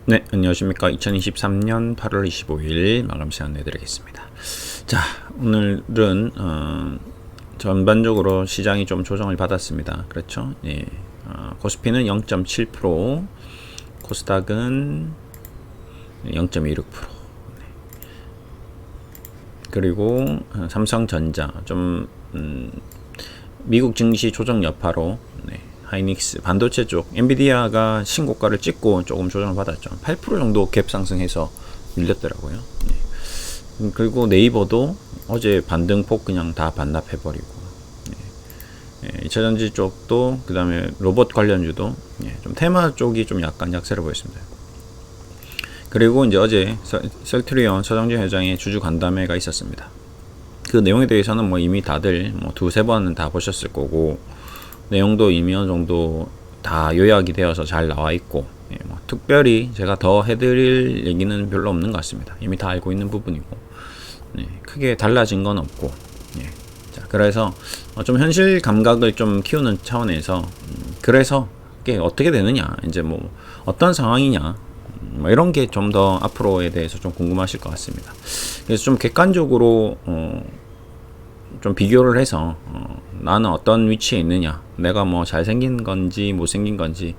네, 안녕하십니까. 2023년 8월 25일 마감 시간 내드리겠습니다. 자, 오늘은 전반적으로 시장이 좀 조정을 받았습니다. 그렇죠? 예, 코스피는 0.7%, 코스닥은 0.26%, 그리고 삼성전자 좀 미국 증시 조정 여파로 하이닉스 반도체 쪽 엔비디아가 신고가를 찍고 조금 조정을 받았죠. 8% 정도 갭 상승해서 밀렸더라고요. 그리고 네이버도 어제 반등폭 그냥 다 반납해버리고, 2차전지 쪽도, 그 다음에 로봇 관련주도 좀 테마 쪽이 좀 약간 약세를 보였습니다. 그리고 이제 어제 셀트리온 서정진 회장의 주주 간담회가 있었습니다. 그 내용에 대해서는 뭐 이미 다들 두세 번은 다 보셨을 거고, 내용도 이미 어느 정도 다 요약이 되어서 잘 나와 있고, 특별히 제가 더 해드릴 얘기는 별로 없는 것 같습니다. 이미 다 알고 있는 부분이고, 크게 달라진 건 없고, 자, 그래서 좀 현실 감각을 좀 키우는 차원에서, 그래서 이게 어떻게 되느냐, 이제 뭐 어떤 상황이냐, 이런 게 좀 더 앞으로에 대해서 좀 궁금하실 것 같습니다. 그래서 좀 객관적으로 좀 비교를 해서 나는 어떤 위치에 있느냐, 내가 뭐 잘생긴 건지 못생긴 건지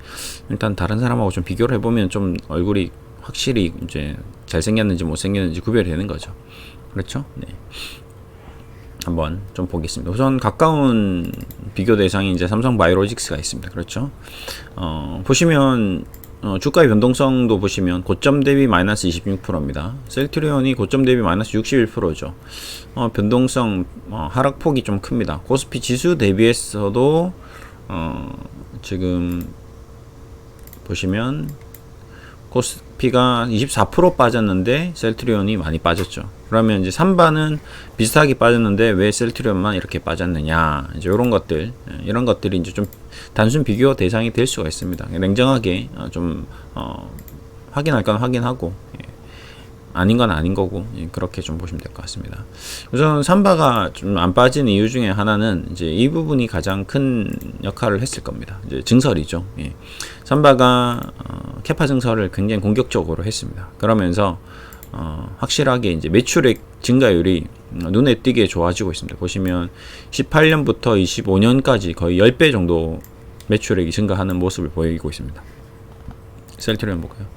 일단 다른 사람하고 좀 비교를 해보면 좀 얼굴이 확실히 이제 잘생겼는지 못생겼는지 구별이 되는 거죠. 그렇죠? 네. 한번 좀 보겠습니다. 우선 가까운 비교 대상이 이제 삼성바이오로직스가 있습니다. 그렇죠? 보시면 주가의 변동성도 보시면 고점 대비 마이너스 26%입니다. 셀트리온이 고점 대비 마이너스 61%죠. 변동성 하락폭이 좀 큽니다. 코스피 지수 대비해서도 지금 보시면 코스피가 24% 빠졌는데 셀트리온이 많이 빠졌죠. 그러면 이제 3반은 비슷하게 빠졌는데 왜 셀트리온만 이렇게 빠졌느냐, 이제 이런 것들, 이런 것들이 이제 좀 단순 비교 대상이 될 수가 있습니다. 냉정하게 좀 확인할 건 확인하고, 아닌 건 아닌 거고, 그렇게 좀 보시면 될 것 같습니다. 우선 삼바가 좀 안 빠진 이유 중에 하나는 이제 이 부분이 가장 큰 역할을 했을 겁니다. 이제 증설이죠. 삼바가 캐파 증설을 굉장히 공격적으로 했습니다. 그러면서 확실하게 이제 매출액 증가율이 눈에 띄게 좋아지고 있습니다. 보시면 18년부터 25년까지 거의 10배 정도 매출액이 증가하는 모습을 보이고 있습니다. 셀트리온 볼까요?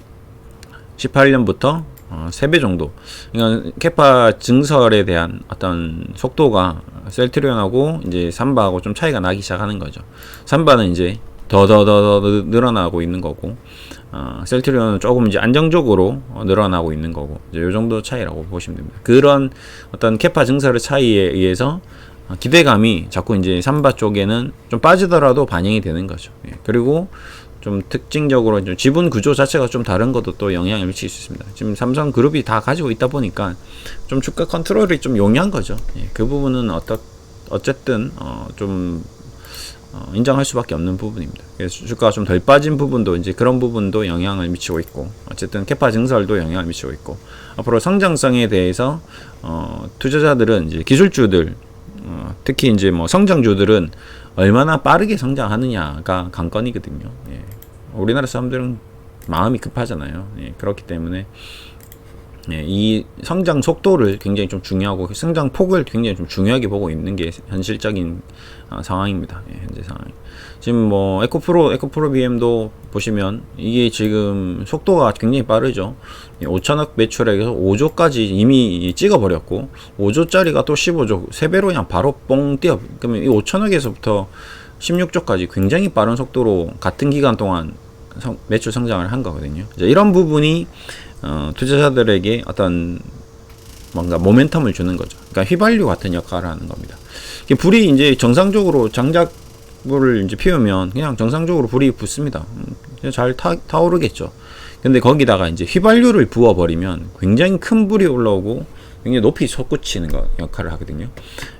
18년부터 3배 정도. 그러니까 캐파 증설에 대한 어떤 속도가 셀트리온하고 이제 삼바하고 좀 차이가 나기 시작하는 거죠. 삼바는 이제 더 늘어나고 있는 거고, 셀트리온은 조금 이제 안정적으로 늘어나고 있는 거고, 이제 요 정도 차이라고 보시면 됩니다. 그런 어떤 캐파 증설의 차이에 의해서 기대감이 자꾸 이제 삼바 쪽에는 좀 빠지더라도 반영이 되는 거죠. 그리고 좀 특징적으로 좀 지분 구조 자체가 좀 다른 것도 또 영향을 미칠 수 있습니다. 지금 삼성 그룹이 다 가지고 있다 보니까 좀 주가 컨트롤이 좀 용이한 거죠. 그 부분은 어쨌든 좀 인정할 수밖에 없는 부분입니다. 그래서 주가가 좀 덜 빠진 부분도 이제 그런 부분도 영향을 미치고 있고, 어쨌든 캐파 증설도 영향을 미치고 있고, 앞으로 성장성에 대해서 투자자들은 이제 기술주들, 특히 이제 뭐 성장주들은 얼마나 빠르게 성장하느냐가 관건이거든요. 우리나라 사람들은 마음이 급하잖아요. 그렇기 때문에 이 성장 속도를 굉장히 좀 중요하고 성장 폭을 굉장히 좀 중요하게 보고 있는 게 현실적인 상황입니다. 현재 상황. 지금 뭐 에코프로 BM도 보시면 이게 지금 속도가 굉장히 빠르죠. 5천억 매출액에서 5조까지 이미 찍어버렸고, 5조짜리가 또 15조, 3배로 그냥 바로 뻥 뛰어. 그러면 이 5천억에서부터 16조까지 굉장히 빠른 속도로 같은 기간 동안 매출 성장을 한 거거든요. 이제 이런 부분이 투자자들에게 어떤 뭔가 모멘텀을 주는 거죠. 그러니까 휘발유 같은 역할을 하는 겁니다. 불이 이제 정상적으로 장작불을 이제 피우면 그냥 정상적으로 불이 붙습니다. 잘 타오르겠죠. 근데 거기다가 이제 휘발유를 부어버리면 굉장히 큰 불이 올라오고 굉장히 높이 솟구치는 역할을 하거든요.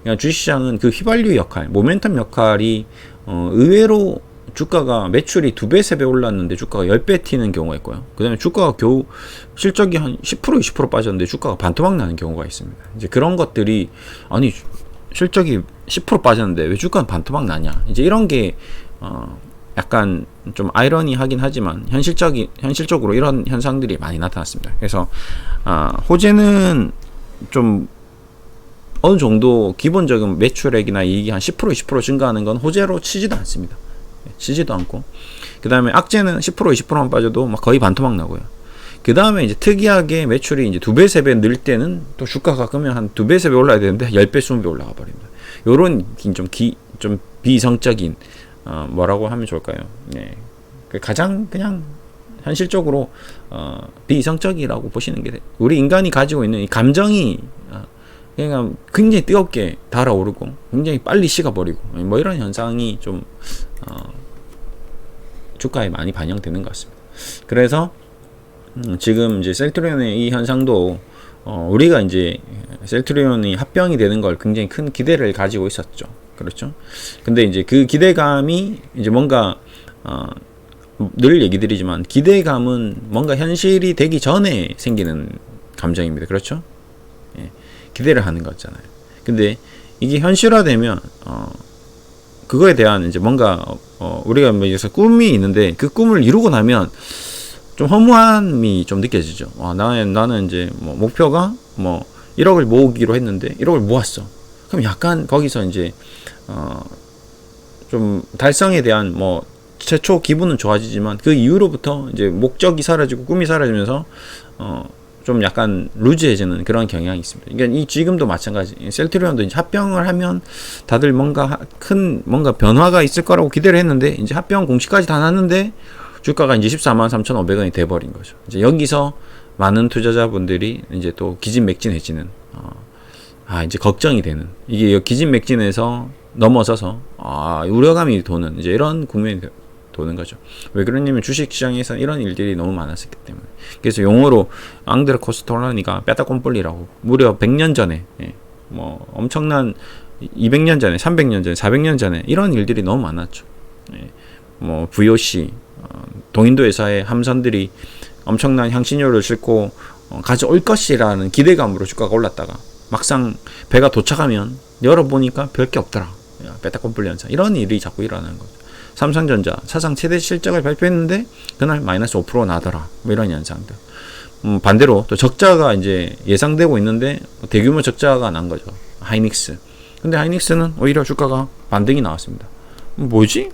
그러니까 주식시장은 그 휘발유 역할, 모멘텀 역할이 의외로 주가가 매출이 2배, 3배 올랐는데 주가가 10배 튀는 경우가 있고요. 그 다음에 주가가 겨우 실적이 한 10%, 20% 빠졌는데 주가가 반토막 나는 경우가 있습니다. 이제 그런 것들이, 아니, 실적이 10% 빠졌는데 왜 주가는 반토막 나냐. 이제 이런 게, 약간 좀 아이러니하긴 하지만 현실적으로 이런 현상들이 많이 나타났습니다. 그래서 호재는 좀 어느 정도 기본적인 매출액이나 이익이 한 10% 20% 증가하는 건 호재로 치지도 않습니다. 치지도 않고, 그 다음에 악재는 10% 20%만 빠져도 막 거의 반토막 나고요. 그 다음에 이제 특이하게 매출이 이제 2배 3배 늘 때는 또 주가가 그러면 한 2배 3배 올라야 되는데 10배 20배 올라가 버립니다. 요런 좀 비이성적인 뭐라고 하면 좋을까요? 네. 가장 그냥 현실적으로 비이성적이라고 보시는 게 돼요. 우리 인간이 가지고 있는 이 감정이 그냥 굉장히 뜨겁게 달아오르고 굉장히 빨리 식어버리고 뭐 이런 현상이 좀 주가에 많이 반영되는 것 같습니다. 그래서 지금 이제 셀트리온의 이 현상도 우리가 이제 셀트리온이 합병이 되는 걸 굉장히 큰 기대를 가지고 있었죠. 그렇죠? 근데 이제 그 기대감이 이제 뭔가 늘 얘기 드리지만 기대감은 뭔가 현실이 되기 전에 생기는 감정입니다. 그렇죠? 예, 기대를 하는 거잖아요. 근데 이게 현실화되면 그거에 대한 이제 뭔가 우리가 뭐 여기서 꿈이 있는데 그 꿈을 이루고 나면 좀 허무함이 좀 느껴지죠. 나는 이제 뭐 목표가 뭐 1억을 모으기로 했는데 1억을 모았어. 그럼 약간 거기서 이제 좀 달성에 대한 뭐 최초 기분은 좋아지지만 그 이후로부터 이제 목적이 사라지고 꿈이 사라지면서 좀 약간 루즈해지는 그런 경향이 있습니다. 그러니까 이 지금도 마찬가지. 셀트리온도 이제 합병을 하면 다들 뭔가 큰 뭔가 변화가 있을 거라고 기대를 했는데 이제 합병 공시까지 다 났는데 주가가 이제 143,500원이 돼버린 거죠. 이제 여기서 많은 투자자분들이 이제 또 기진맥진해지는 이제 걱정이 되는, 이게 기진맥진에서 넘어서서 우려감이 도는 이제 이런 국면이 도는 거죠. 왜 그러냐면 주식시장에서 이런 일들이 너무 많았었기 때문에. 그래서 용어로 앙드레 코스톨라니가 빼따꼼뿔리라고 무려 100년 전에 뭐 엄청난 200년 전에 300년 전에 400년 전에 이런 일들이 너무 많았죠. 뭐 VOC 동인도 회사의 함선들이 엄청난 향신료를 싣고 가져올 것이라는 기대감으로 주가가 올랐다가 막상 배가 도착하면 열어보니까 별게 없더라. 빼따꼼뿔리 현상. 이런 일이 자꾸 일어나는 거죠. 삼성전자 사상 최대 실적을 발표했는데 그날 마이너스 5% 나더라. 뭐 이런 현상들. 반대로 또 적자가 이제 예상되고 있는데 대규모 적자가 난 거죠. 하이닉스. 근데 하이닉스는 오히려 주가가 반등이 나왔습니다. 뭐지?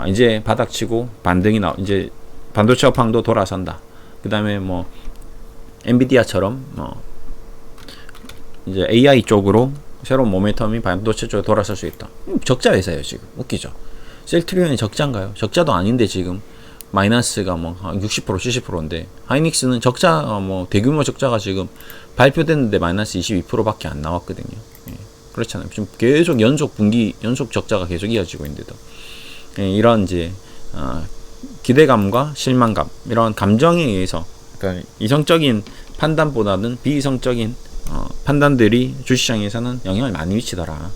이제 바닥치고 반등이 이제 반도체 업황도 돌아선다. 그 다음에 뭐 엔비디아처럼 이제 AI 쪽으로 새로운 모멘텀이 반도체 쪽으로 돌아설 수 있다. 적자 회사예요 지금. 웃기죠. 셀트리온이 적자인가요? 적자도 아닌데 지금 마이너스가 뭐 60% 70%인데 하이닉스는 적자 뭐 대규모 적자가 지금 발표됐는데 마이너스 22%밖에 안 나왔거든요. 그렇잖아요. 지금 계속 연속 적자가 계속 이어지고 있는데도 이런 이제 기대감과 실망감, 이런 감정에 의해서 그러니까 이성적인 판단보다는 비이성적인 판단들이 주식시장에서는 영향을 많이 미치더라.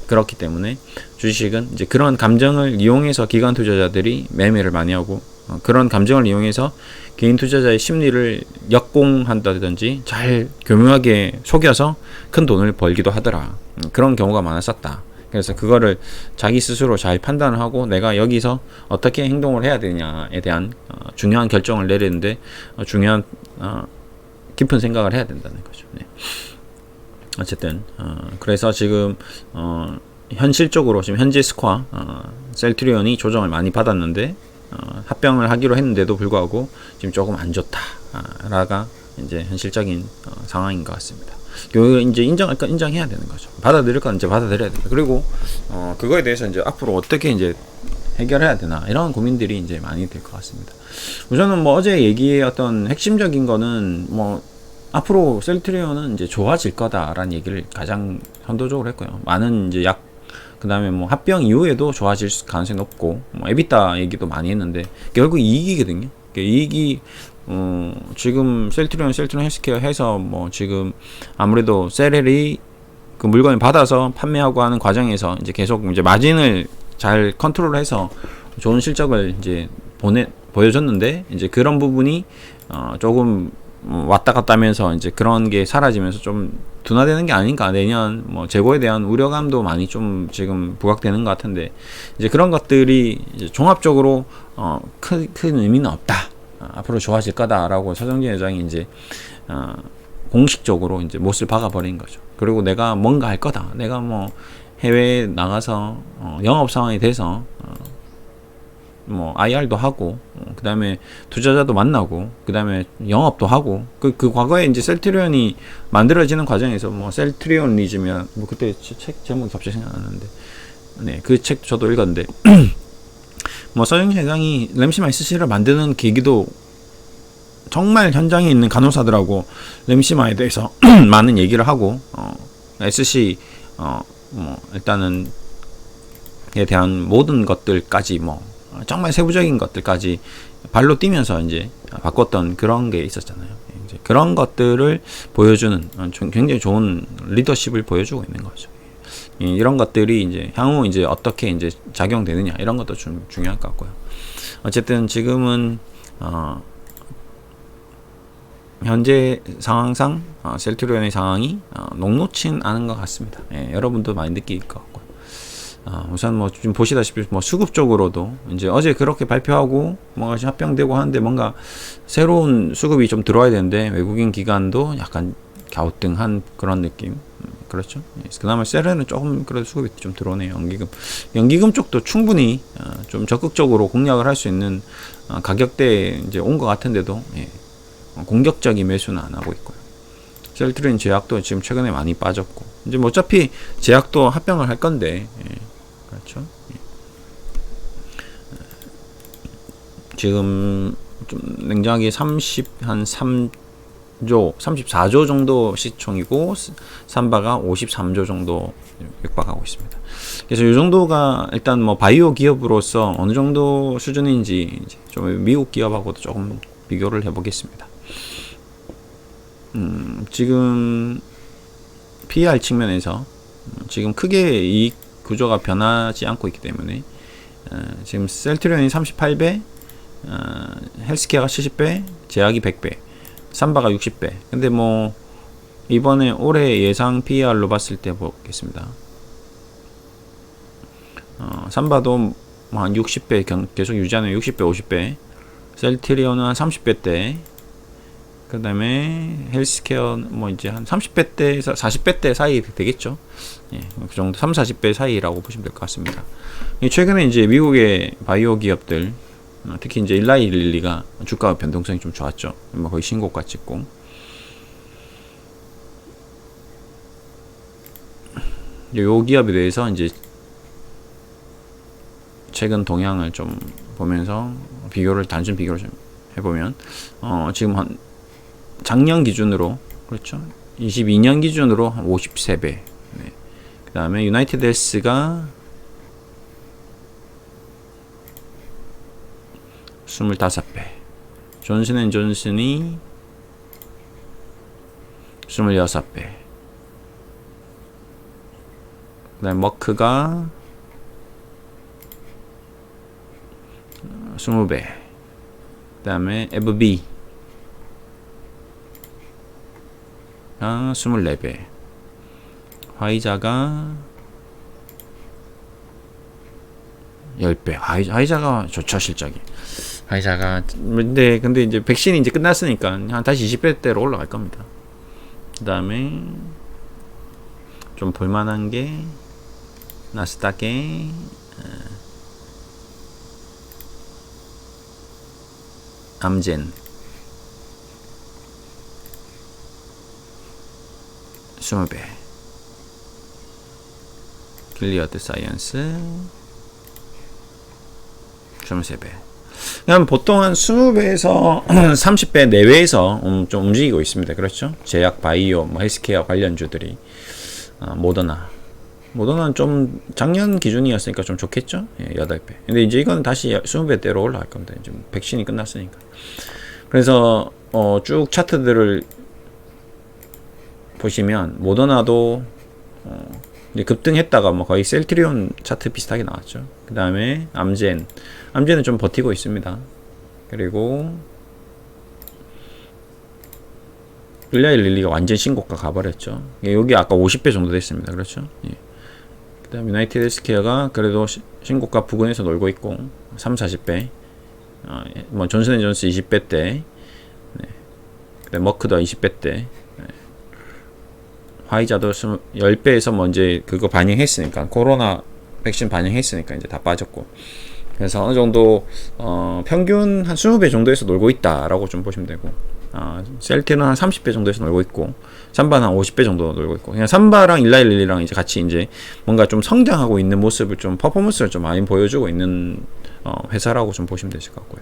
그렇기 때문에 주식은 이제 그런 감정을 이용해서 기관 투자자들이 매매를 많이 하고 그런 감정을 이용해서 개인 투자자의 심리를 역공한다든지 잘 교묘하게 속여서 큰 돈을 벌기도 하더라. 그런 경우가 많았었다. 그래서 그거를 자기 스스로 잘 판단을 하고 내가 여기서 어떻게 행동을 해야 되냐에 대한 중요한 결정을 내리는데 중요한 깊은 생각을 해야 된다는 거죠. 네. 어쨌든 그래서 지금 현실적으로 지금 현재 스코어 셀트리온이 조정을 많이 받았는데 합병을 하기로 했는데도 불구하고 지금 조금 안 좋다라가 이제 현실적인 상황인 것 같습니다. 이제 인정할 건 인정해야 되는 거죠. 받아들일 건 이제 받아들여야 된다. 그리고 그거에 대해서 이제 앞으로 어떻게 이제 해결해야 되나 이런 고민들이 이제 많이 될 것 같습니다. 우선은 뭐 어제 얘기의 어떤 핵심적인 거는 뭐 앞으로 셀트리온은 이제 좋아질 거다라는 얘기를 가장 선도적으로 했고요. 많은 이제 그 다음에 뭐 합병 이후에도 좋아질 가능성이 높고, 뭐 에비타 얘기도 많이 했는데, 결국 이익이거든요. 이익이, 지금 셀트리온 헬스케어 해서 뭐 지금 아무래도 셀이 그 물건을 받아서 판매하고 하는 과정에서 이제 계속 이제 마진을 잘 컨트롤해서 좋은 실적을 이제 보여줬는데, 이제 그런 부분이, 조금 왔다 갔다 하면서 이제 그런 게 사라지면서 좀 둔화되는 게 아닌가. 내년 뭐 재고에 대한 우려감도 많이 좀 지금 부각되는 것 같은데, 이제 그런 것들이 이제 종합적으로 큰 의미는 없다. 앞으로 좋아질 거다라고 서정진 회장이 이제 공식적으로 이제 못을 박아버린 거죠. 그리고 내가 뭔가 할 거다. 내가 뭐 해외에 나가서 영업 상황이 돼서 뭐 IR도 하고, 그 다음에 투자자도 만나고, 그 다음에 영업도 하고, 그 과거에 이제 셀트리온이 만들어지는 과정에서 뭐 셀트리온리즘이야, 뭐 그때 책 제목이 갑자기 생각 안 나는데, 네, 그 책 저도 읽었는데, 뭐 서정진 회장이 램시마 SC를 만드는 계기도 정말 현장에 있는 간호사들하고 램시마에 대해서 많은 얘기를 하고, SC 뭐 일단은 에 대한 모든 것들까지 뭐 정말 세부적인 것들까지 발로 뛰면서 이제 바꿨던 그런 게 있었잖아요. 이제 그런 것들을 보여주는 굉장히 좋은 리더십을 보여주고 있는 거죠. 이런 것들이 이제 향후 이제 어떻게 이제 작용되느냐, 이런 것도 좀 중요할 것 같고요. 어쨌든 지금은 현재 상황상 셀트리온의 상황이 녹록진 않은 것 같습니다. 여러분도 많이 느낄 것 같고요. 우선 뭐 좀 보시다시피 뭐 수급 쪽으로도 이제 어제 그렇게 발표하고 뭔가 합병되고 하는데 뭔가 새로운 수급이 좀 들어와야 되는데 외국인 기관도 약간 갸우뚱한 그런 느낌. 그렇죠. 그다음에 셀에는 조금 그래도 수급이 좀 들어오네요. 연기금 쪽도 충분히 좀 적극적으로 공략을 할 수 있는 가격대에 이제 온 것 같은데도 공격적인 매수는 안 하고 있고요. 셀트리온 제약도 지금 최근에 많이 빠졌고, 이제 뭐 어차피 제약도 합병을 할 건데, 그렇죠. 지금 좀 냉정하게 34조 정도 시총이고, 삼바가 53조 정도 육박하고 있습니다. 그래서 이 정도가 일단 뭐 바이오 기업으로서 어느 정도 수준인지 이제 좀 미국 기업하고도 조금 비교를 해보겠습니다. 지금 PER 측면에서 지금 크게 이익 구조가 변하지 않고 있기 때문에 지금 셀트리온이 38배, 헬스케어가 70배, 제약이 100배, 삼바가 60배. 근데 뭐 이번에 올해 예상 PER로 봤을 때 보겠습니다. 삼바도 한 60배 계속 유지하는 60배, 50배, 셀트리온은 한 30배대, 그 다음에 헬스케어 뭐 이제 한 30배대에서 40배대 사이 되겠죠. 예, 그 정도 30-40배 사이라고 보시면 될 것 같습니다. 최근에 이제 미국의 바이오 기업들, 특히 이제 일라이 릴리가 주가 변동성이 좀 좋았죠. 뭐 거의 신고가 찍고, 요 기업에 대해서 이제 최근 동향을 좀 보면서 단순 비교를 좀 해보면 지금 한 작년 기준으로, 그렇죠, 22년 기준으로 한 53배, 네. 그 다음에 유나이티드 헬스가 25배, 존슨앤존슨이 26배, 그 다음에 머크가 20배, 그 다음에 에브비 24배, 화이자가 10배. 화이자가 좋죠, 실적이. 화이자가, 근데 이제 백신이 이제 끝났으니까 한 다시 20배대로 올라갈 겁니다. 그 다음에 좀 볼만한 게 나스닥의 암젠 20배, 길리어드 사이언스 23배. 그럼 보통 한 20배에서 30배 내외에서 좀 움직이고 있습니다. 그렇죠? 제약, 바이오, 뭐 헬스케어 관련주들이. 모더나는 좀 작년 기준이었으니까 좀 좋겠죠? 예, 8배. 근데 이제 이건 다시 20배대로 올라갈 겁니다. 지금 백신이 끝났으니까. 그래서 쭉 차트들을 보시면 모더나도 이제 급등했다가 뭐 거의 셀트리온 차트 비슷하게 나왔죠. 그 다음에 암젠은 좀 버티고 있습니다. 그리고 일라이 릴리가 완전 신고가 가버렸죠. 여기 아까 50배 정도 됐습니다. 그렇죠? 예. 그 다음 유나이티드 헬스케어가 그래도 신고가 부근에서 놀고 있고 30-40배, 뭐 존슨앤존스 20배대, 네. 그 다음 머크도 20배대, 네. 화이자도 10배에서 뭐 이제 그거 반영했으니까, 코로나 백신 반영했으니까 이제 다 빠졌고, 그래서 어느 정도 평균 한 20배 정도에서 놀고 있다라고 좀 보시면 되고, 셀티는 한 30배 정도에서 놀고 있고, 삼바는 한 50배 정도 놀고 있고, 그냥 삼바랑 일라이 릴리랑 이제 같이 이제 뭔가 좀 성장하고 있는 모습을 좀 퍼포먼스를 좀 많이 보여주고 있는 회사라고 좀 보시면 되실 것 같고요.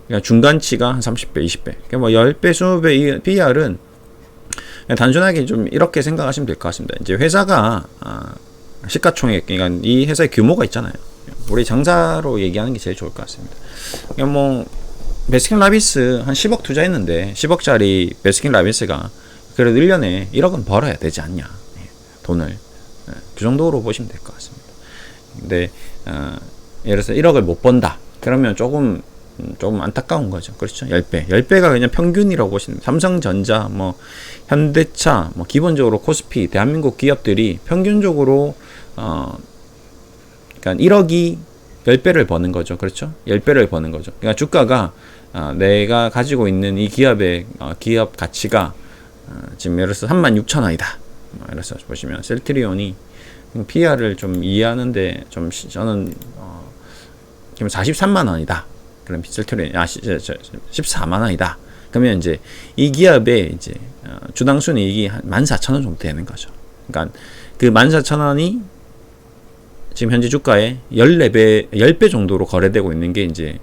그러니까 중간치가 한 30배, 20배, 그러니까 뭐 10배, 20배 이 PR은 그냥 단순하게 좀 이렇게 생각하시면 될 것 같습니다. 이제 회사가 시가총액, 그러니까 이 회사의 규모가 있잖아요. 우리 장사로 얘기하는 게 제일 좋을 것 같습니다. 그러니까 뭐 베스킨라빈스 한 10억 투자했는데 10억짜리 베스킨라빈스가 그래도 1년에 1억은 벌어야 되지 않냐, 돈을. 그 정도로 보시면 될 것 같습니다. 근데 예를 들어서 1억을 못 번다 그러면 조금 안타까운 거죠. 그렇죠? 10배. 10배가 그냥 평균이라고 보시면, 삼성전자, 뭐, 현대차, 뭐, 기본적으로 코스피, 대한민국 기업들이 평균적으로, 그러니까 1억이 10배를 버는 거죠. 그렇죠? 10배를 버는 거죠. 그러니까 주가가, 내가 가지고 있는 이 기업의, 기업 가치가, 지금 예를 들어서 36,000원이다. 예를 들어서 보시면, 셀트리온이 PR을 좀 이해하는데, 저는, 지금 43만 원이다. 그럼 셀트리온 14만 원이다. 그러면 이제 이 기업의 이제 주당 순이익이 한 14,000원 정도 되는 거죠. 그러니까 그 14,000원이 지금 현재 주가에 14배, 10배 정도로 거래되고 있는 게 이제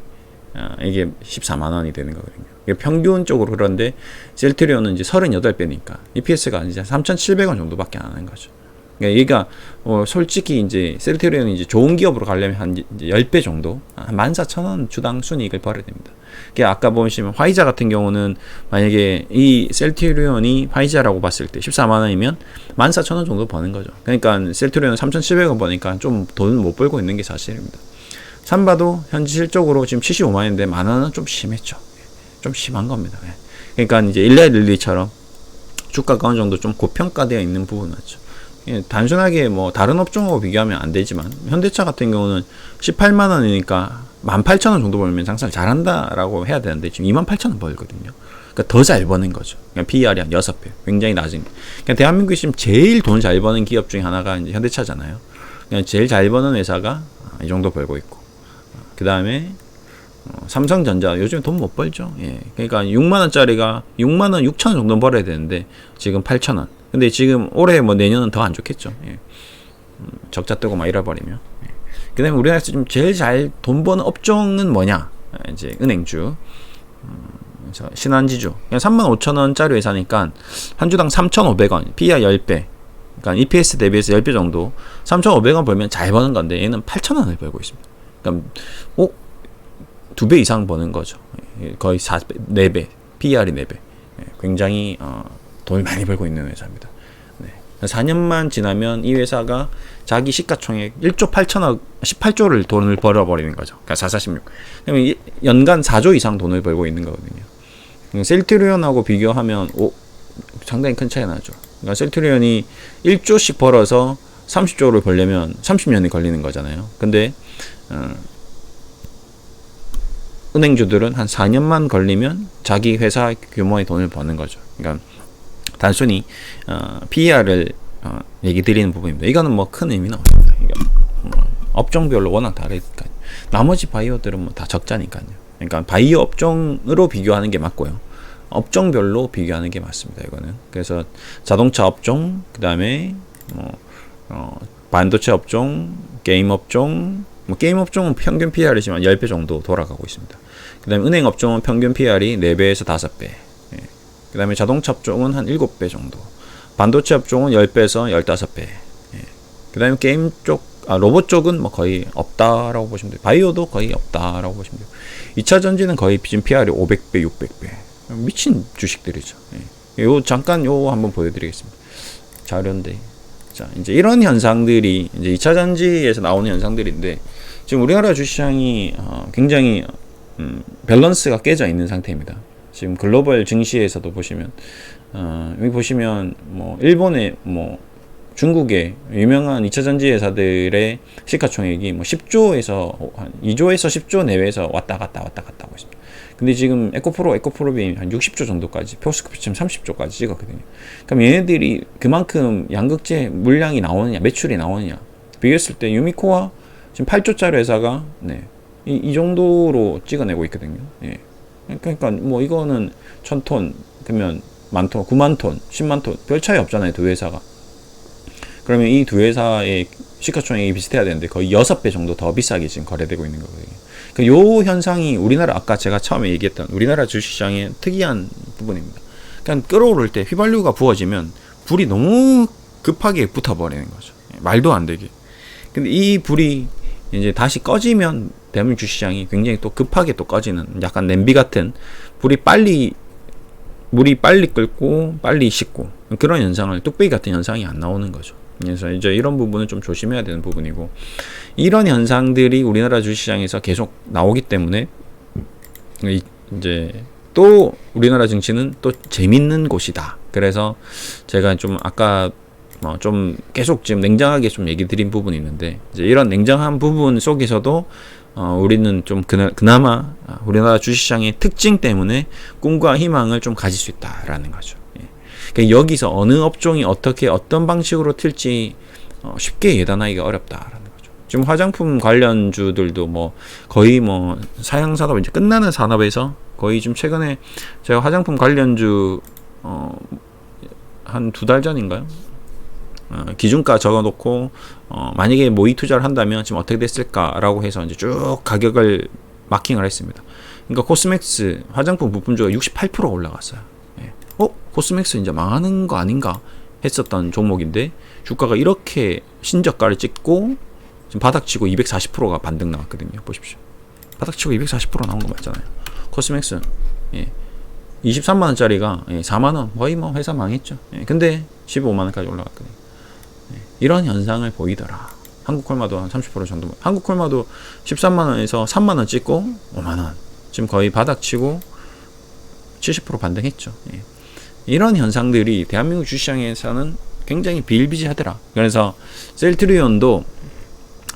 이게 14만 원이 되는 거거든요. 이게 평균적으로. 그런데 셀트리온은 이제 38배니까 EPS가 이제 3,700원 정도밖에 안 하는 거죠. 그러니까 얘가 솔직히 이제 셀트리온이 이제 좋은 기업으로 가려면 한 이제 10배 정도, 한 14,000원 주당 순이익을 벌어야 됩니다. 그러니까 아까 보시면 화이자 같은 경우는 만약에 이 셀트리온이 화이자라고 봤을 때 14만 원이면 14,000원 정도 버는 거죠. 그러니까 셀트리온은 3,700원 버니까 좀 돈을 못 벌고 있는 게 사실입니다. 삼바도 현실적으로 지금 75만 원인데 만 원은 좀 심했죠. 좀 심한 겁니다. 그러니까 이제 일라이 릴리처럼 주가가 어느 정도 좀 고평가되어 있는 부분 맞죠. 단순하게 뭐 다른 업종하고 비교하면 안 되지만, 현대차 같은 경우는 18만 원이니까 18,000원 정도 벌면 장사를 잘한다라고 해야 되는데 지금 28,000원 벌거든요. 그러니까 더 잘 버는 거죠. 그러니까 PER이 한 6배, 굉장히 낮은. 그러니까 대한민국이 지금 제일 돈 잘 버는 기업 중에 하나가 이제 현대차잖아요. 그러니까 제일 잘 버는 회사가 이 정도 벌고 있고, 그 다음에 삼성전자 요즘 돈 못 벌죠. 예. 그러니까 6만 원짜리가 6만 원 6천 원 정도 벌어야 되는데 지금 8천 원. 근데 지금 올해 뭐 내년은 더 안 좋겠죠. 예. 적자 뜨고 막 잃어버리면. 예. 그다음에 우리나라에서 지금 제일 잘 돈 버는 업종은 뭐냐? 이제 은행주, 신한지주. 그냥 35,000원짜리 회사니까 한 주당 3,500원, PER 10배. 그러니까 EPS 대비해서 10배 정도. 3,500원 벌면 잘 버는 건데 얘는 8,000원을 벌고 있습니다. 그러니까 2배 이상 버는 거죠. 거의 4배, PER이 4배. 굉장히 돈을 많이 벌고 있는 회사입니다. 네. 4년만 지나면 이 회사가 자기 시가총액 1조 8천억, 18조를 돈을 벌어버리는 거죠. 그러니까 446. 그러면 연간 4조 이상 돈을 벌고 있는 거거든요. 셀트리온하고 비교하면 상당히 큰 차이 나죠. 그러니까 셀트리온이 1조씩 벌어서 30조를 벌려면 30년이 걸리는 거잖아요. 근데 은행주들은 한 4년만 걸리면 자기 회사 규모의 돈을 버는 거죠. 그러니까 단순히 PER을 얘기 드리는 부분입니다. 이거는 뭐 큰 의미는 없습니다. 그러니까 업종별로 워낙 다르니까요. 나머지 바이오들은 뭐 다 적자니까요. 그러니까 바이오 업종으로 비교하는 게 맞고요. 업종별로 비교하는 게 맞습니다. 이거는. 그래서 자동차 업종, 그 다음에 반도체 업종, 게임 업종, 뭐 게임 업종은 평균 PER이지만 10배 정도 돌아가고 있습니다. 그 다음에 은행 업종은 평균 PER이 4배에서 5배. 예. 그 다음에 자동차 업종은 한 7배 정도. 반도체 업종은 10배에서 15배. 예. 그 다음에 게임 쪽, 로봇 쪽은 뭐 거의 없다라고 보시면 돼요. 바이오도 거의 없다라고 보시면 돼요. 2차 전지는 거의 지금 PER이 500배, 600배. 미친 주식들이죠. 예. 잠깐 한번 보여드리겠습니다. 자료인데. 자, 이제 이런 현상들이 이제 2차 전지에서 나오는 현상들인데, 지금 우리나라 주시장이 굉장히 밸런스가 깨져 있는 상태입니다. 지금 글로벌 증시에서도 보시면 여기 보시면 뭐 일본의 뭐 중국의 유명한 2차 전지 회사들의 시가총액이 뭐 10조에서 한 2조에서 10조 내외에서 왔다 갔다 하고 있습니다. 근데 지금 에코프로비 한 60조 정도까지, 포스코피 지금 30조까지 찍었거든요. 그럼 얘네들이 그만큼 양극재 물량이 나오느냐, 매출이 나오느냐 비교했을 때 유미코와 지금 8조짜리 회사가 이 정도로 찍어내고 있거든요. 예. 그러니까 뭐 이거는 1000톤 그러면 만톤, 9만톤, 10만톤 별 차이 없잖아요, 두 회사가. 그러면 이 두 회사의 시가총액이 비슷해야 되는데 거의 6배 정도 더 비싸게 지금 거래되고 있는 거거든요. 그러니까 요 현상이 우리나라, 아까 제가 처음에 얘기했던 우리나라 주식시장의 특이한 부분입니다. 그러니까 끓어오를 때 휘발유가 부어지면 불이 너무 급하게 붙어버리는 거죠. 말도 안 되게. 근데 이 불이 이제 다시 꺼지면 대한민국 주식시장이 굉장히 또 급하게 또 꺼지는, 약간 냄비 같은, 물이 빨리 끓고 빨리 식고 그런 현상을, 뚝배기 같은 현상이 안 나오는 거죠. 그래서 이제 이런 부분은 좀 조심해야 되는 부분이고, 이런 현상들이 우리나라 주식시장에서 계속 나오기 때문에 이제 또 우리나라 증시는 또 재밌는 곳이다. 그래서 제가 좀 아까 좀 계속 지금 냉정하게 좀 얘기 드린 부분이 있는데, 이제 이런 냉정한 부분 속에서도 우리는 좀 그나마 우리나라 주식시장의 특징 때문에 꿈과 희망을 좀 가질 수 있다라는 거죠. 그러니까 여기서 어느 업종이 어떻게 어떤 방식으로 튈지 쉽게 예단하기가 어렵다라는 거죠. 지금 화장품 관련주들도 뭐 거의 뭐 사양 산업, 이제 끝나는 산업에서 거의 좀 최근에 제가 화장품 관련주 한 2달 전인가요? 기준가 적어놓고 만약에 모의 투자를 한다면 지금 어떻게 됐을까라고 해서 이제 쭉 가격을 마킹을 했습니다. 그러니까 코스맥스 화장품 부품주가 68% 올라갔어요. 예. 코스맥스 이제 망하는 거 아닌가 했었던 종목인데 주가가 이렇게 신저가를 찍고 지금 바닥치고 240%가 반등 나왔거든요. 보십시오. 바닥치고 240% 나온 거 맞잖아요. 코스맥스. 예. 23만원짜리가 4만원, 거의 뭐 회사 망했죠. 예. 근데 15만원까지 올라갔거든요. 이런 현상을 보이더라. 한국콜마도 한 30% 정도. 한국콜마도 13만원에서 3만원 찍고 5만원. 지금 거의 바닥치고 70% 반등했죠. 예. 이런 현상들이 대한민국 주식시장에서는 굉장히 비일비재하더라. 그래서 셀트리온도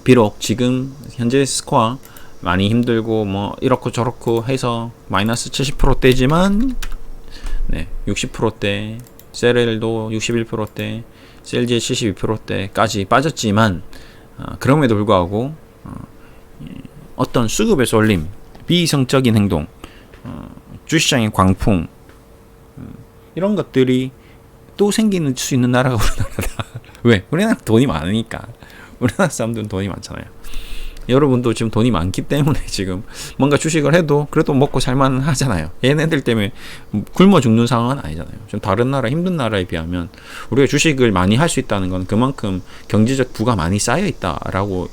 비록 지금 현재 스코어 많이 힘들고 뭐 이렇고 저렇고 해서 마이너스 70%대지만 60%대, 셀엘도 61%대, 셀지의 72%대까지 빠졌지만 그럼에도 불구하고 어떤 수급의 쏠림, 비이성적인 행동, 주식시장의 광풍, 이런 것들이 또 생기는 수 있는 나라가 우리나라다. 왜? 우리나라 돈이 많으니까. 우리나라 사람들은 돈이 많잖아요. 여러분도 지금 돈이 많기 때문에 지금 뭔가 주식을 해도 그래도 먹고 살만 하잖아요. 얘네들 때문에 굶어 죽는 상황은 아니잖아요. 좀 다른 나라, 힘든 나라에 비하면 우리가 주식을 많이 할 수 있다는 건 그만큼 경제적 부가 많이 쌓여 있다라고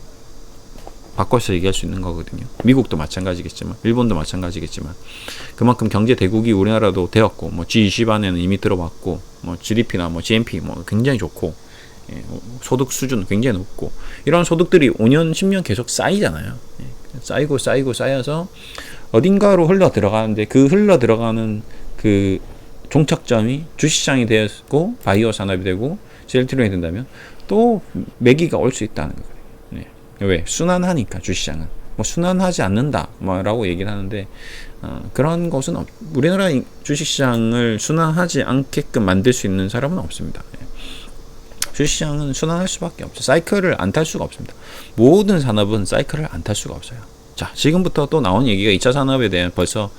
바꿔서 얘기할 수 있는 거거든요. 미국도 마찬가지겠지만, 일본도 마찬가지겠지만, 그만큼 경제 대국이 우리나라도 되었고, 뭐 G20 안에는 이미 들어왔고, 뭐 GDP나 뭐 GNP 뭐 굉장히 좋고, 소득 수준 굉장히 높고, 이런 소득들이 5년, 10년 계속 쌓이잖아요. 쌓여서 어딘가로 흘러 들어가는데, 그 흘러 들어가는 그 종착점이 주식시장이 되었고, 바이오 산업이 되고, 셀트리온이 된다면 또 매기가 올 수 있다는 거예요. 왜? 순환하니까 주식시장은. 뭐 순환하지 않는다 뭐라고 얘기를 하는데 그런 것은 우리나라 주식시장을 순환하지 않게끔 만들 수 있는 사람은 없습니다. 주식시장은 순환할 수밖에 없죠. 사이클을 안 탈 수가 없습니다. 모든 산업은 사이클을 안 탈 수가 없어요. 자, 지금부터 또 나온 얘기가 2차 산업에 대한 벌써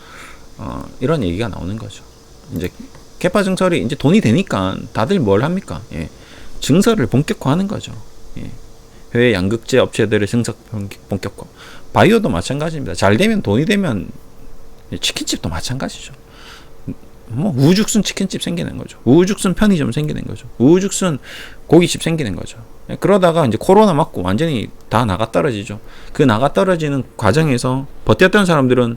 이런 얘기가 나오는 거죠. 이제 캐파 증설이 이제 돈이 되니까 다들 뭘 합니까? 증설을 본격화하는 거죠. 해외 양극재 업체들의 증설 본격화. 바이오도 마찬가지입니다. 잘 되면, 돈이 되면 치킨집도 마찬가지죠. 뭐 우후죽순 치킨집 생기는 거죠. 우후죽순 편의점 생기는 거죠. 우후죽순 고깃집 생기는 거죠. 그러다가 이제 코로나 맞고 완전히 다 나가 떨어지죠. 그 나가 떨어지는 과정에서 버텼던 사람들은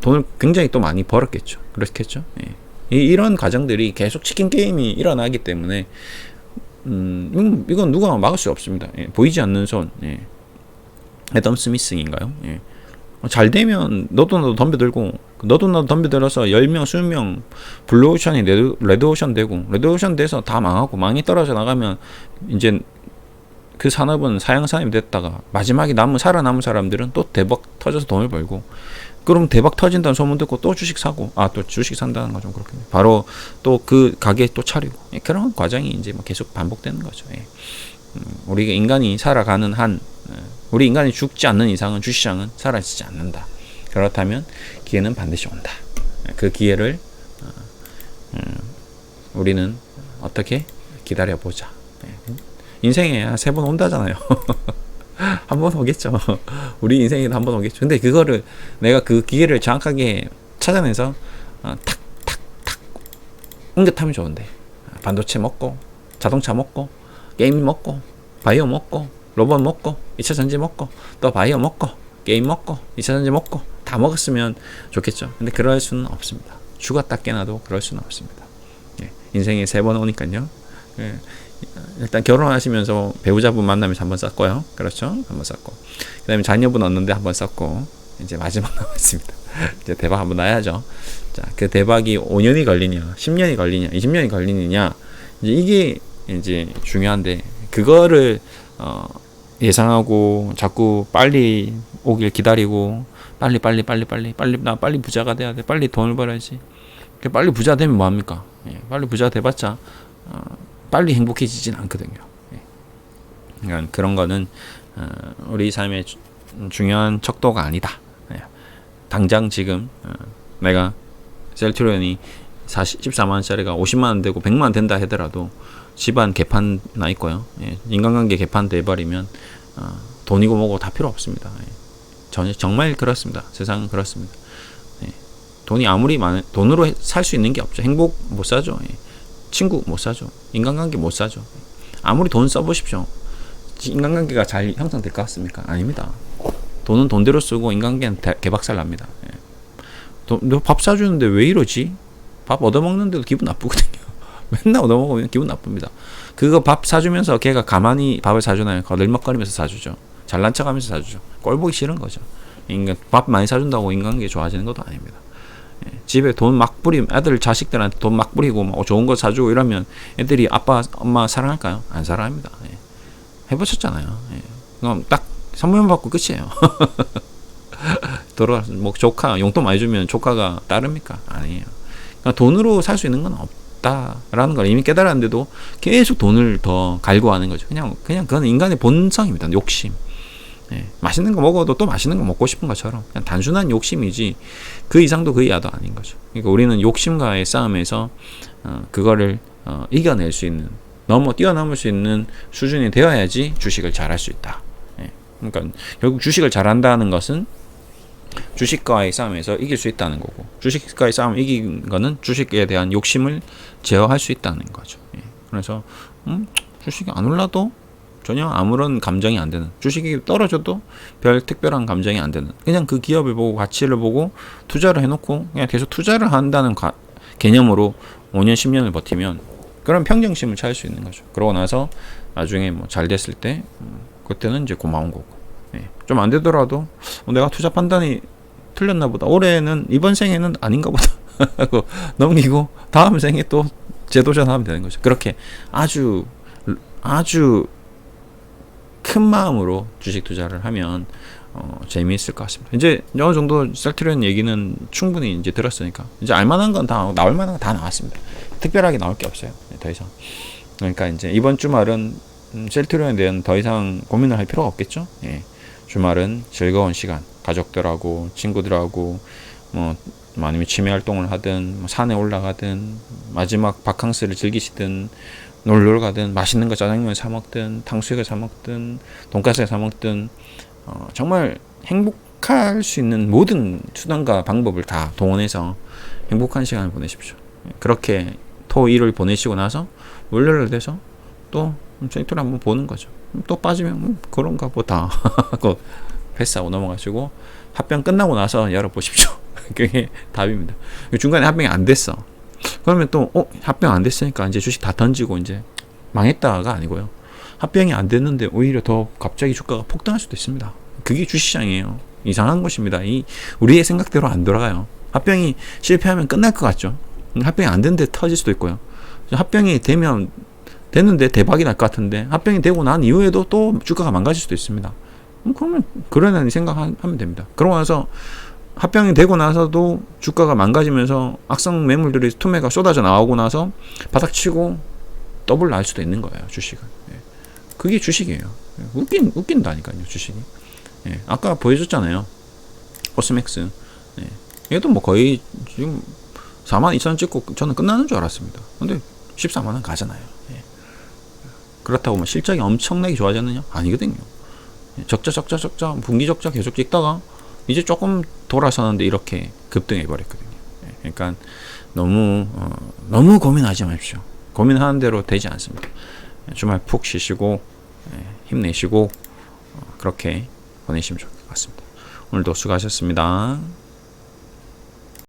돈을 굉장히 또 많이 벌었겠죠. 그렇겠죠. 이런 과정들이 계속 치킨 게임이 일어나기 때문에 이건 누가 막을 수 없습니다. 보이지 않는 손. 애덤 스미스인가요? 잘 되면 너도 덤벼들고 너도 나도 덤벼들어서 10명, 20명 블루오션이 레드오션 되고 레드오션 돼서 다 망하고 망이 떨어져 나가면 이제 그 산업은 사양산업이 됐다가 마지막에 살아남은 사람들은 또 대박 터져서 돈을 벌고 그럼 대박 터진다는 소문 듣고 또 주식 사고 또 주식 산다는 거 좀 그렇겠네. 바로 또 그 가게 또 차리고 그런 과정이 이제 뭐 계속 반복되는 거죠. 우리가 인간이 살아가는 우리 인간이 죽지 않는 이상은 주시장은 사라지지 않는다. 그렇다면 기회는 반드시 온다. 그 기회를 우리는 어떻게 기다려보자. 인생에 3번 온다잖아요. 한 번 오겠죠. 우리 인생에도 한 번 오겠죠. 근데 그거를 내가 그 기회를 정확하게 찾아내서 탁탁탁 응급하면 좋은데 반도체 먹고 자동차 먹고 게임 먹고 바이오 먹고 로봇 먹고 2차 전지 먹고 또 바이오 먹고 게임 먹고 2차 전지 먹고 다 먹었으면 좋겠죠. 근데 그럴 수는 없습니다. 죽었다 깨나도 그럴 수는 없습니다. 인생에 3번 오니까요. 일단 결혼하시면서 배우자분 만나면서 한번 썼고요. 그렇죠? 한번 썼고 그 다음에 자녀분 얻는데 한번 썼고 이제 마지막 남았습니다. 이제 대박 한번 나야죠. 자, 그 대박이 5년이 걸리냐 10년이 걸리냐 20년이 걸리느냐 이게 이제 중요한데 그거를 예상하고 자꾸 빨리 오길 기다리고 나 빨리 부자가 돼야 돼. 빨리 돈을 벌어야지. 빨리 부자 되면 뭐합니까? 빨리 부자 돼봤자 빨리 행복해지진 않거든요. 그러니까 그런 거는 우리 삶의 중요한 척도가 아니다. 당장 지금 내가 셀트리온이 14만원짜리가 50만원 되고 100만원 된다 하더라도 집안 개판 나 있고요. 인간관계 개판 돼버리면 돈이고 뭐고 다 필요 없습니다. 정말 그렇습니다. 세상은 그렇습니다. 돈이 아무리 돈으로 살 수 있는 게 없죠. 행복 못 사죠. 친구 못 사죠. 인간관계 못 사죠. 아무리 돈 써보십시오. 인간관계가 잘 형성될 것 같습니까? 아닙니다. 돈은 돈대로 쓰고 인간관계는 개박살 납니다. 밥 사주는데 왜 이러지? 밥 얻어먹는데도 기분 나쁘거든요. 맨날 얻어먹으면 기분 나쁩니다. 그거 밥 사주면서 걔가 가만히 밥을 사주나요? 늘먹거리면서 사주죠. 잘난 척하면서 사주죠. 꼴보기 싫은 거죠. 밥 많이 사준다고 인간관계 좋아지는 것도 아닙니다. 집에 돈 막 뿌리면 애들 자식들한테 돈 막 뿌리고 막 좋은 거 사주고 이러면 애들이 아빠 엄마 사랑할까요? 안 사랑합니다. 해보셨잖아요. 그럼 딱 선물만 받고 끝이에요. 돌아가서 뭐 조카 용돈 많이 주면 조카가 따릅니까? 아니에요. 그러니까 돈으로 살 수 있는 건 없다라는 걸 이미 깨달았는데도 계속 돈을 더 갈구하는 거죠. 그냥 그건 인간의 본성입니다. 욕심. 맛있는 거 먹어도 또 맛있는 거 먹고 싶은 것처럼 그냥 단순한 욕심이지 그 이상도 그 이하도 아닌 거죠. 그러니까 우리는 욕심과의 싸움에서 그거를 이겨낼 수 있는 뛰어넘을 수 있는 수준이 되어야지 주식을 잘할 수 있다. 그러니까 결국 주식을 잘한다는 것은 주식과의 싸움에서 이길 수 있다는 거고 주식과의 싸움을 이긴 거는 주식에 대한 욕심을 제어할 수 있다는 거죠. 그래서 주식이 안 올라도 전혀 아무런 감정이 안 되는 주식이 떨어져도 별 특별한 감정이 안 되는 그냥 그 기업을 보고 가치를 보고 투자를 해놓고 그냥 계속 투자를 한다는 개념으로 5년 10년을 버티면 그런 평정심을 찾을 수 있는 거죠. 그러고 나서 나중에 뭐 잘 됐을 때 그때는 이제 고마운 거고 좀 안 되더라도 내가 투자 판단이 틀렸나 보다 올해는 이번 생에는 아닌가 보다 하고 넘기고 다음 생에 또 재도전하면 되는 거죠. 그렇게 아주 큰 마음으로 주식 투자를 하면 재미있을 것 같습니다. 이제 어느 정도 셀트리온 얘기는 충분히 이제 들었으니까 이제 알만한 건 다 나올 만한 건 다 나왔습니다. 특별하게 나올 게 없어요. 더 이상. 그러니까 이제 이번 주말은 셀트리온에 대한 더 이상 고민을 할 필요가 없겠죠. 주말은 즐거운 시간 가족들하고 친구들하고 뭐 아니면 취미 활동을 하든 뭐 산에 올라가든 마지막 바캉스를 즐기시든 놀러 가든 맛있는 거 짜장면 사 먹든 탕수육을 사 먹든 돈가스를 사 먹든 정말 행복할 수 있는 모든 수단과 방법을 다 동원해서 행복한 시간을 보내십시오. 그렇게 토 일을 보내시고 나서 월요일 돼서 또 셀트리온 한번 보는 거죠. 또 빠지면 그런가 보다 하고 패스하고 넘어가시고 합병 끝나고 나서 열어보십시오. 그게 답입니다. 중간에 합병이 안 됐어. 그러면 또 합병 안 됐으니까 이제 주식 다 던지고 이제 망했다가 아니고요. 합병이 안 됐는데 오히려 더 갑자기 주가가 폭등할 수도 있습니다. 그게 주식시장이에요. 이상한 것입니다. 우리의 생각대로 안 돌아가요. 합병이 실패하면 끝날 것 같죠. 합병이 안 되는데 터질 수도 있고요. 합병이 됐는데 대박이 날 것 같은데 합병이 되고 난 이후에도 또 주가가 망가질 수도 있습니다. 그러면 그러려니 생각하면 됩니다. 그러고 나서 합병이 되고 나서도 주가가 망가지면서 악성 매물들이 투매가 쏟아져 나오고 나서 바닥치고 더블 날 수도 있는 거예요. 주식은. 예. 그게 주식이에요. 웃긴다니까요. 주식이. 예. 아까 보여줬잖아요. 코스맥스. 예. 얘도 뭐 거의 지금 42,000원 찍고 저는 끝나는 줄 알았습니다. 근데 14만원 가잖아요. 예. 그렇다고 뭐 실적이 엄청나게 좋아졌느냐? 아니거든요. 적자 분기 적자 계속 찍다가 이제 조금 돌아서는데 이렇게 급등해 버렸거든요. 예. 그러니까 너무 고민하지 마십시오. 고민하는 대로 되지 않습니다. 주말 푹 쉬시고 힘내시고 그렇게 보내시면 좋을 것 같습니다. 오늘도 수고하셨습니다.